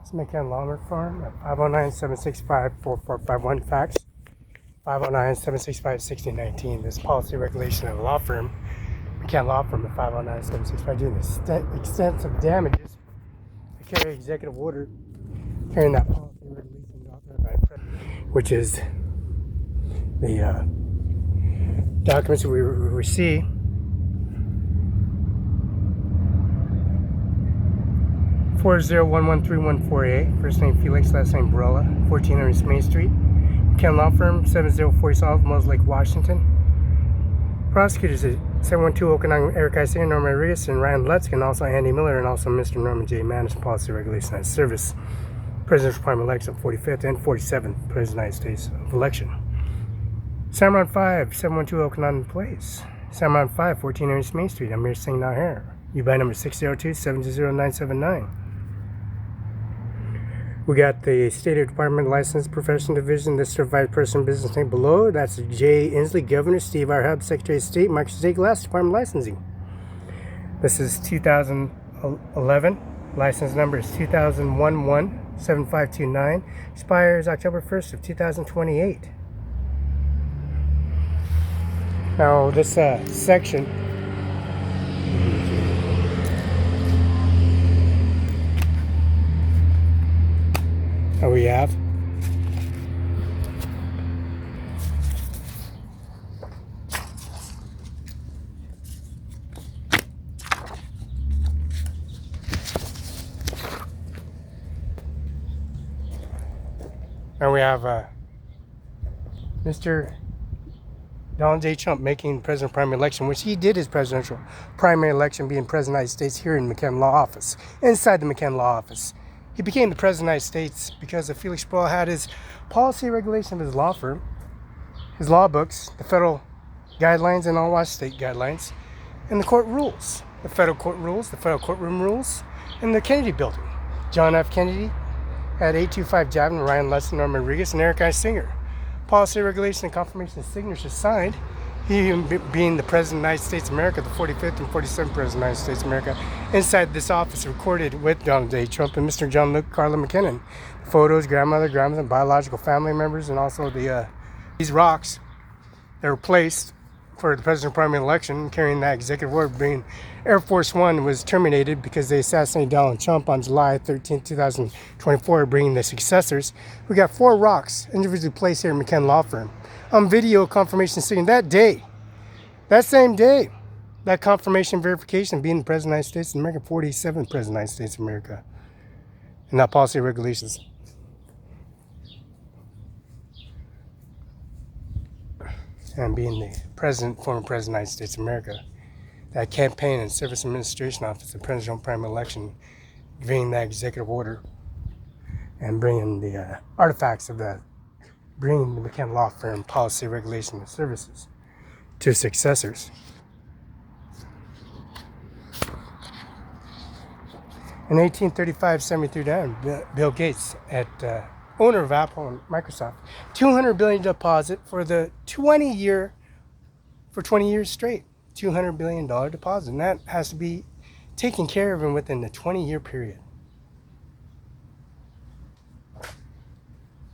Let's make a law reform at 509-765-4451 fax. 509-765-6019. This policy regulation of a law firm. McCann Law Firm at 509-765 doing extensive damages. I carry executive order carrying that policy regulation authorized by the President, which is the documents we receive. (40113148). First name Felix, last name Barela, 1400 Main Street. McCann Law Firm, 7040 South, Mose Lake, Washington. Prosecutors at 712 Okanagan, Eric I. Singh, Norman Rodriguez, and Ryan Lutz, and also Andy Miller, and also Mr. Norman J. Mannis, Policy Regulation and Service, Presidential Primary Election, 45th and 47th President of the United States of Election. CIMARON5, 712 Okanagan Place. CIMARON5, 1400 Main Street. I'm here Singh now here. U-Buy number 602-720-979. We got the State Department License Profession Division, the certified person business name below. That's J. Inslee, Governor. Steve R. Hub, Secretary of State. Michael State Glass, Department of Licensing. This is 2011. License number is 2011-7529. Expires October 1st of 2028. Now this section we have Mr. Donald J. Trump making president primary election, which he did his presidential primary election being president of the United States here in McCann Law Office, inside the McCann Law Office. He became the president of the United States because of Felix Barela had his policy regulation of his law firm, his law books, the federal guidelines and all Washington state guidelines, and the court rules, the federal court rules, the federal courtroom rules, and the Kennedy building. John F. Kennedy had 825 Javin, Ryan Lutz, Norman Rodriguez, and Eric I. Singer. Policy regulation and confirmation signatures signed. He being the President of the United States of America, the 45th and 47th President of the United States of America, inside this office recorded with Donald J. Trump and Mr. John Luke Carla McKinnon. Photos, grandmother, and biological family members, and also these rocks that were placed for the presidential primary election, carrying that executive order, being Air Force One was terminated because they assassinated Donald Trump on July 13, 2024, bringing the successors. We got 4 rocks individually placed here in McCann Law Firm. On video confirmation signing that day, that same day, that confirmation verification being the President of the United States of America, 47th President of the United States of America, and that policy regulations. And being the President, former President of the United States of America, that Campaign and Service Administration Office, the Presidential Primary Election, bringing that executive order and bringing the artifacts of that, bringing the McCann Law Firm policy, regulation, and services to successors. In 1835, 73 down, Bill Gates, owner of Apple and Microsoft, $200 billion deposit for the 20 years straight. $200 billion deposit, and that has to be taken care of within the 20-year period.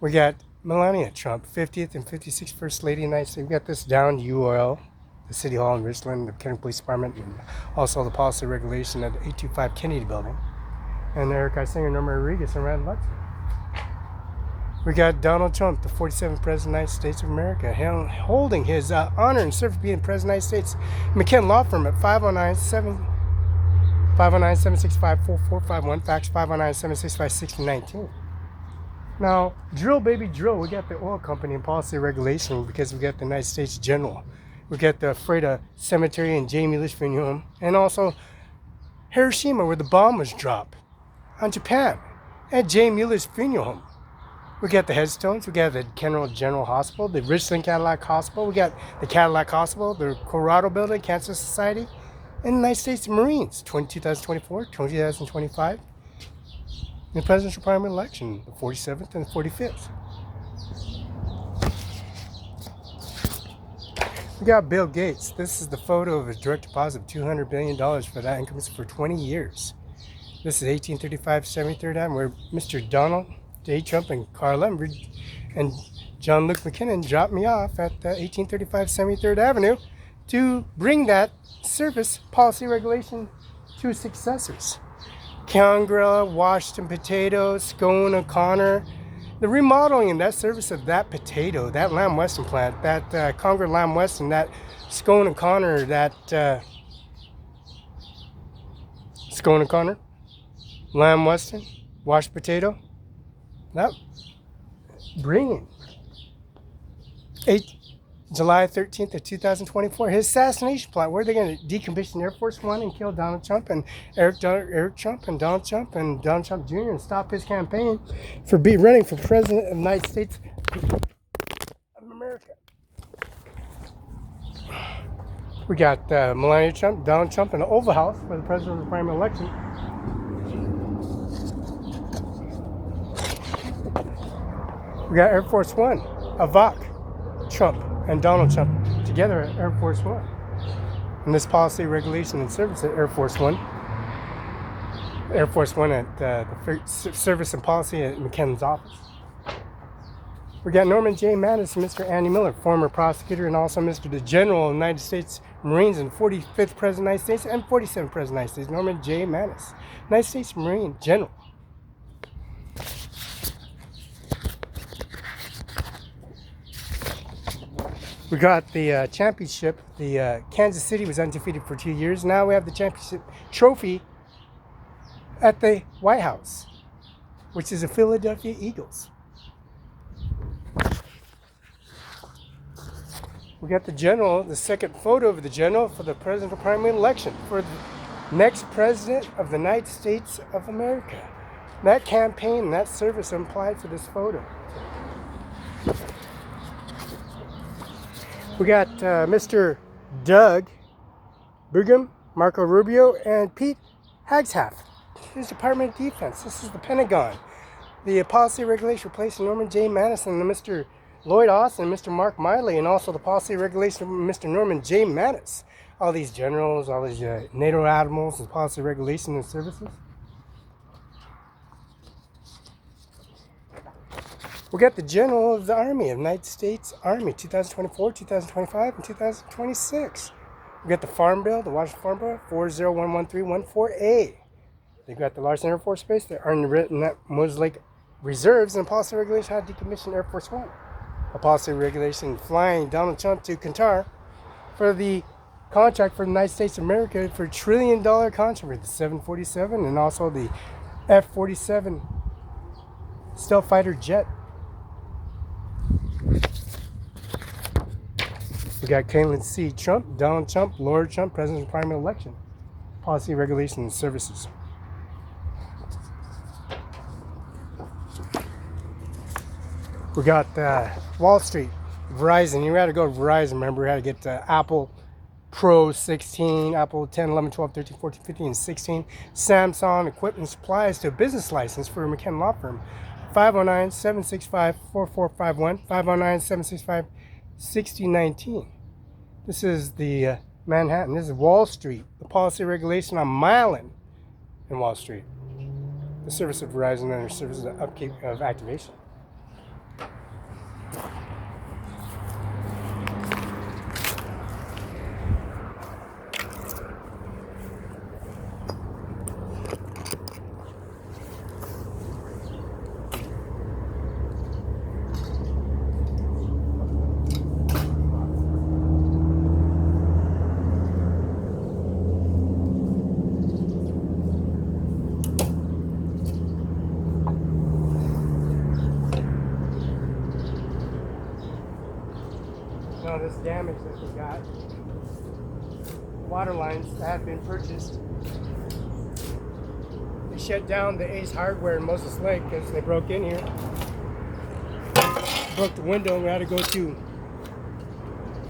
We got Melania Trump, 50th and 56th First Lady of the United States. We got this down URL, the City Hall in Richland, the Kennedy Police Department, and also the policy regulation at the 825 Kennedy Building. And Eric I. Singer, Norman Rodriguez, and Ryan Lutz. We got Donald Trump, the 47th President of the United States of America, holding his honor and service being President of the United States. McCann Law Firm at 509-765-4451, fax 509-765-6019. Now, drill, baby, drill. We got the oil company and policy regulation because we got the United States General. We got the Freda Cemetery and J. Miller's funeral home, and also Hiroshima, where the bomb was dropped on Japan, at J. Miller's funeral home. We got the headstones. We got the General Hospital, the Richland Cadillac Hospital. We got the Cadillac Hospital, the Colorado Building, Cancer Society, and the United States Marines, 2024, 2025. In the presidential primary election, the 47th and the 45th. We got Bill Gates. This is the photo of a direct deposit of $200 billion for that income for 20 years. This is 1835 73rd Avenue, where Mr. Donald J. Trump and Carla and John Luke McKinnon dropped me off at 1835 73rd Avenue to bring that service policy regulation to its successors. Congra, Washington Potato, Scone O'Connor. The remodeling and that service of that potato, that Lamb Weston plant, that Congra Lamb Weston, that Scone O'Connor, that Scone O'Connor, Lamb Weston, washed potato, that bringing July 13th of 2024, his assassination plot, where they're going to decommission Air Force One and kill Donald Trump and Eric Trump and Donald Trump Jr. and stop his campaign for running for president of the United States of America. We got Melania Trump, Donald Trump in the Oval House for the president of the primary election. We got Air Force One, Ivanka Trump and Donald Trump together at Air Force One. And this policy, regulation, and service at Air Force One. Air Force One at the service and policy at McKinnon's office. We got Norman J. Mattis and Mr. Andy Miller, former prosecutor, and also Mr. the General of the United States Marines and 45th President of the United States and 47th President of the United States, Norman J. Mattis, United States Marine General. We got the championship. The Kansas City was undefeated for 2 years. Now we have the championship trophy at the White House, which is the Philadelphia Eagles. We got the general, the second photo of the general for the presidential primary election for the next president of the United States of America. That campaign, that service implied for this photo. We got Mr. Doug Burgum, Marco Rubio, and Pete Hegseth. This is Department of Defense. This is the Pentagon. The policy regulation replacing Norman J. Madison and Mr. Lloyd Austin, Mr. Mark Miley, and also the policy regulation of Mr. Norman J. Mattis. All these generals, all these NATO admirals, and policy regulation and services. We got the General of the Army of the United States Army, 2024, 2025, and 2026. We got the Farm Bill, the Washington Farm Bill, 4011314A. They've got the Larson Air Force Base, the written that Moses Lake Reserves, and policy regulation how to decommission Air Force One. A policy regulation flying Donald Trump to Qatar for the contract for the United States of America for $1 trillion contract for the 747 and also the F-47 stealth fighter jet. We got Caitlin C. Trump, Donald Trump, Lord Trump, President's primary election, policy, regulation, and services. We got Wall Street, Verizon. You had to go to Verizon, remember, you had to get Apple Pro 16, Apple 10, 11, 12, 13, 14, 15, and 16. Samsung Equipment Supplies to a business license for a McKinnon Law Firm. 509-765-4451, 509-765-6019. This is the Manhattan. This is Wall Street. The policy regulation on Milan in Wall Street. The service of Verizon and their service of upkeep of activation. This damage that we got, water lines that have been purchased. They shut down the Ace Hardware in Moses Lake because they broke in here, broke the window, and we had to go to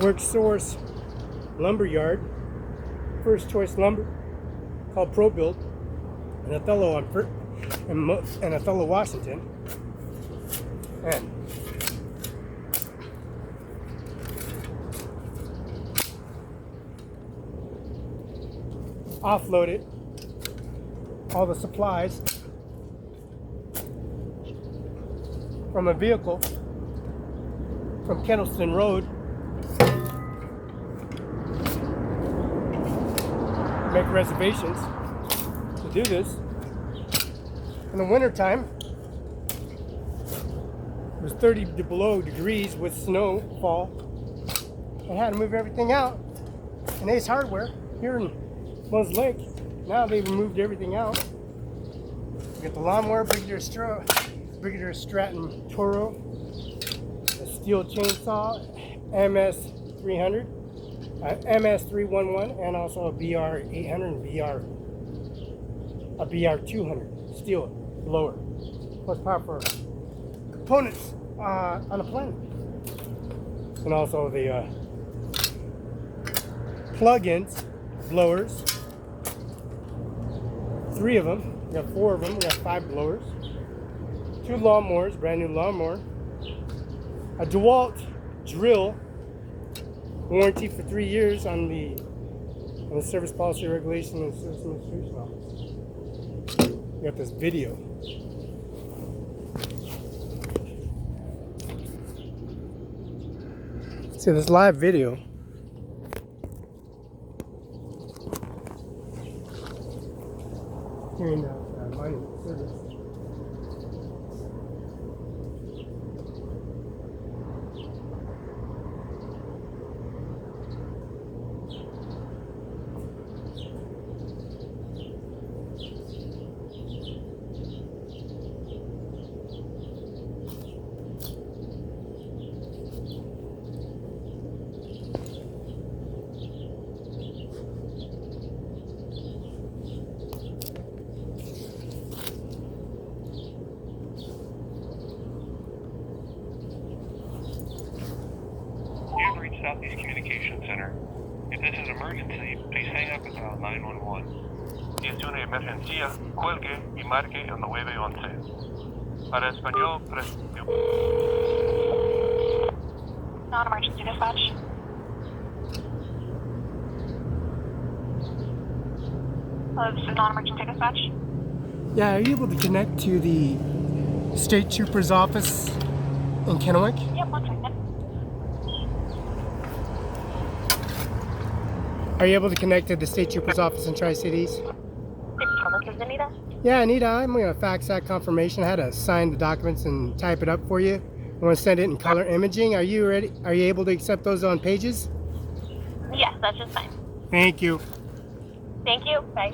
Work Source Lumber Yard, First Choice Lumber, called Pro Build, and Othello and Othello, Washington, and offload it all the supplies from a vehicle from Kennelston Road. Make reservations to do this. In the wintertime, it was 30 below degrees with snowfall. I had to move everything out. And Ace Hardware here in Mose Lake, now they've moved everything out. We got the lawnmower, Brigadier Stratton Toro, a steel chainsaw, MS300, MS311, and also a BR800 and a BR200 steel blower. Horsepower for components on a plane. And also the plug-ins, blowers. 3 of them. We got 4 of them. We got 5 blowers. 2 lawnmowers, brand new lawnmower. A DeWalt drill, warranty for 3 years on the Service Policy Regulation and Service Administration Office. We got this video. See this live video. Here in the mining service. Southeast Communication Center. If this is an emergency, please hang up and dial 911. Si es una emergencia, cuelgue y marque el 911. Para español, Non-emergency dispatch. Hello, this is non-emergency dispatch. Yeah, are you able to connect to the State Trooper's office in Kennewick? Yep, 1 second. Are you able to connect to the State Trooper's office in Tri-Cities? This is Anita. Yeah, Anita, I'm going to fax that confirmation. I had to sign the documents and type it up for you. I want to send it in color imaging. Are you ready? Are you able to accept those on pages? Yes, that's just fine. Thank you. Thank you. Bye.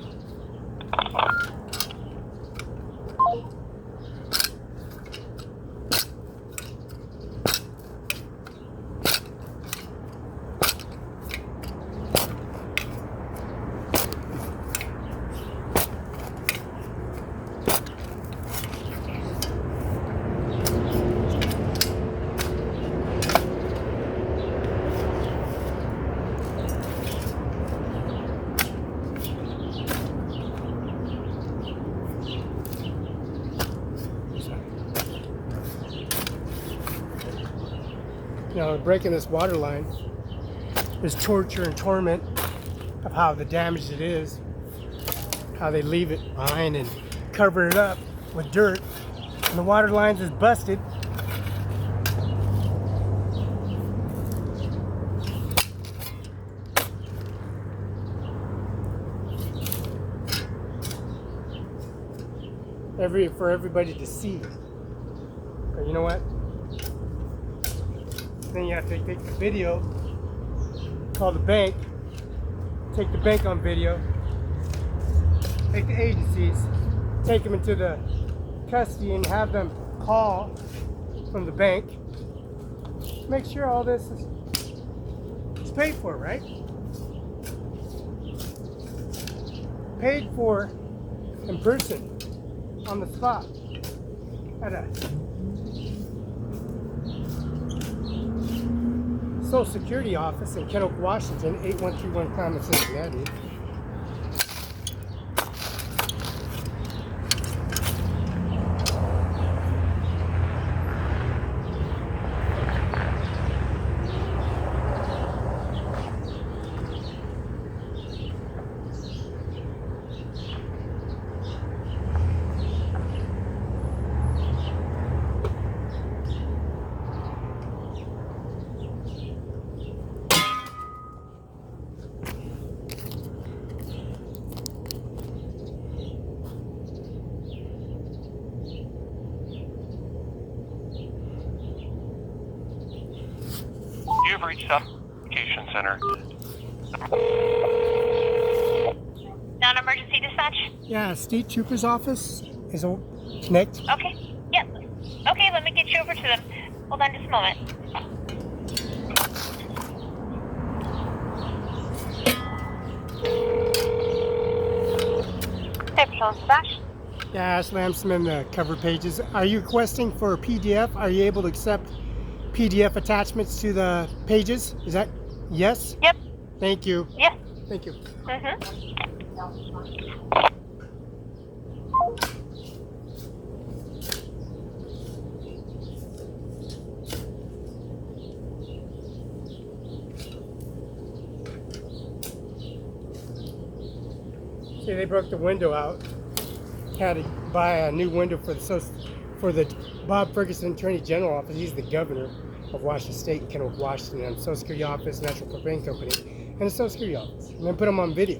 You know, breaking this water line is torture and torment of how the damage it is, how they leave it behind and cover it up with dirt. And the water lines is busted. For everybody to see. But you know what? Then you have to take the video, call the bank, take the bank on video, take the agencies, take them into the custody and have them call from the bank. Make sure all this is paid for, right? Paid for in person, on the spot, at a Social Security office in Kennewick, Washington, 8131 Climate, Cincinnati. have reached South Communication Center. Non-emergency dispatch? Yeah, State Trooper's office is connect. Okay. Yep. Okay, let me get you over to them. Hold on just a moment. Hey, Patrol Dispatch. Yeah, Ashley, I'm in the cover pages. Are you requesting for a PDF? Are you able to accept PDF attachments to the pages? Is that yes? Yep. Thank you. Yes. Thank you. See, they broke the window out. Had to buy a new window for the Bob Ferguson Attorney General office. He's the governor of Washington State and Kennewick, Washington, and Social Security office, National Propane Company, and the Social Security office. And then put them on video.